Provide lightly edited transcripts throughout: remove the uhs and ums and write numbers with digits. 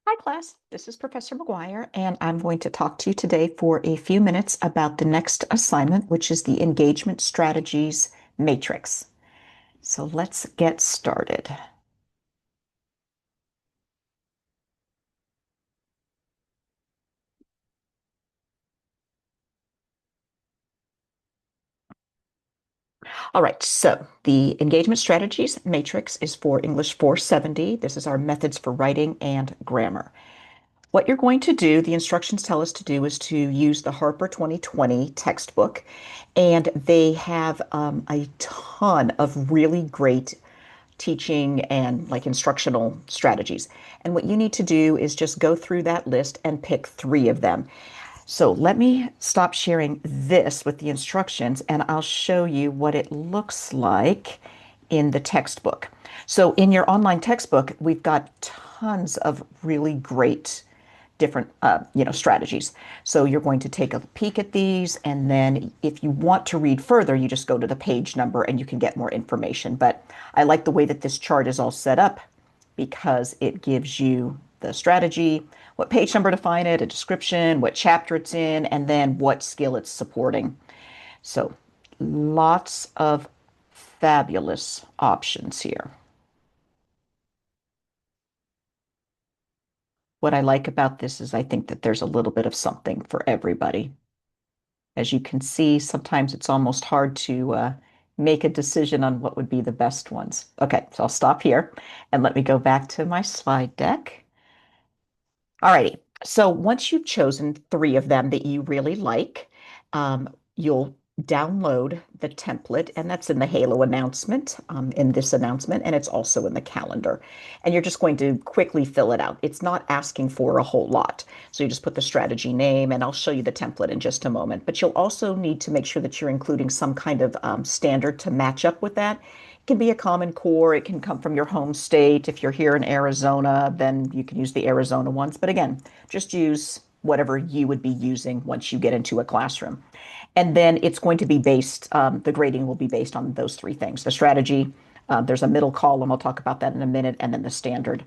Hi, class. This is Professor McGuire, and I'm going to talk to you today for a few minutes about the next assignment, which is the Engagement Strategies Matrix. So let's get started. All right, so the Engagement Strategies Matrix is for English 470. This is our methods for writing and grammar. What you're going to do, the instructions tell us to do, is to use the Harper 2020 textbook, and they have a ton of really great teaching and like instructional strategies. And what you need to do is just go through that list and pick three of them. So let me stop sharing this with the instructions and I'll show you what it looks like in the textbook. So in your online textbook, we've got tons of really great different strategies. So you're going to take a peek at these, and then if you want to read further, you just go to the page number and you can get more information. But I like the way that this chart is all set up because it gives you the strategy, what page number to find it, a description, what chapter it's in, and then what skill it's supporting. So lots of fabulous options here. What I like about this is I think that there's a little bit of something for everybody. As you can see, sometimes it's almost hard to make a decision on what would be the best ones. Okay, so I'll stop here and let me go back to my slide deck. All righty. So once you've chosen three of them that you really like, you'll download the template, and that's in the Halo announcement, in this announcement, and it's also in the calendar. And you're just going to quickly fill it out. It's not asking for a whole lot. So you just put the strategy name, and I'll show you the template in just a moment. But you'll also need to make sure that you're including some kind of standard to match up with that. It can be a Common Core. It can come from your home state. If you're here in Arizona, then you can use the Arizona ones. But again, just use whatever you would be using once you get into a classroom. And then it's going to be based, the grading will be based on those three things. The strategy, there's a middle column. I'll talk about that in a minute, and then the standard.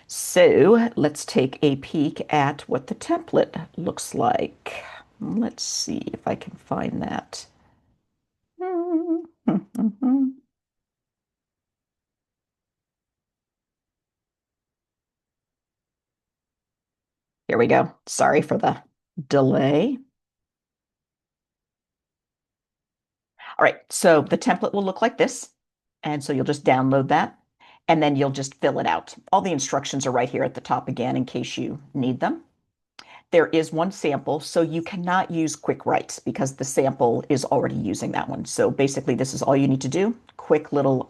So let's take a peek at what the template looks like. Let's see if I can find that. Here we go. Sorry for the delay. All right, so the template will look like this. And so you'll just download that and then you'll just fill it out. All the instructions are right here at the top again in case you need them. There is one sample, so you cannot use quick writes because the sample is already using that one. So basically, this is all you need to do. Quick little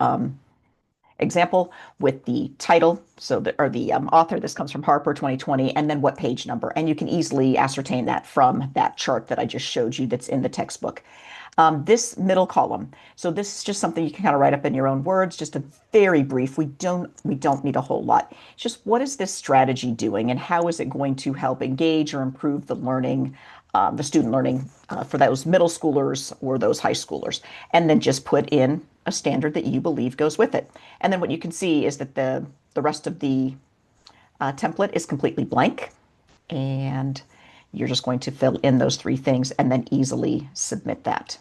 example with the title, so the author. This comes from Harper 2020, and then what page number. And you can easily ascertain that from that chart that I just showed you that's in the textbook. This middle column. So this is just something you can kind of write up in your own words, just a very brief. We don't need a whole lot. It's just what is this strategy doing and how is it going to help engage or improve the learning, the student learning for those middle schoolers or those high schoolers. And then just put in a standard that you believe goes with it. And then what you can see is that the rest of the template is completely blank. And you're just going to fill in those three things and then easily submit that.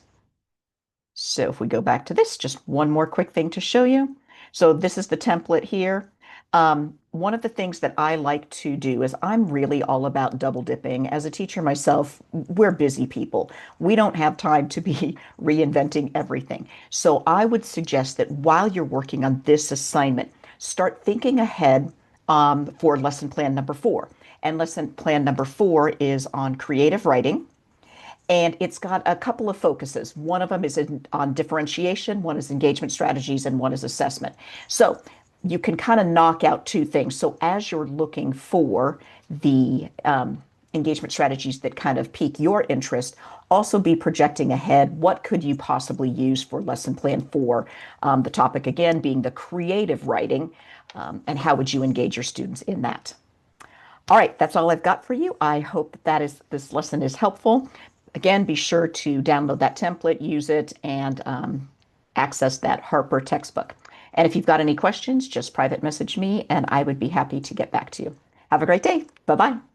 So if we go back to this, just one more quick thing to show you. So this is the template here. One of the things that I like to do is I'm really all about double dipping. As a teacher myself, we're busy people. We don't have time to be reinventing everything. So I would suggest that while you're working on this assignment, start thinking ahead for lesson plan number 4. And lesson plan number 4 is on creative writing. And it's got a couple of focuses. One of them is on differentiation, one is engagement strategies, and one is assessment. So you can kind of knock out two things. So as you're looking for the engagement strategies that kind of pique your interest, also be projecting ahead. What could you possibly use for lesson plan 4? The topic again being the creative writing, and how would you engage your students in that? All right, that's all I've got for you. I hope this lesson is helpful. Again, be sure to download that template, use it, and access that Harper textbook. And if you've got any questions, just private message me, and I would be happy to get back to you. Have a great day. Bye-bye.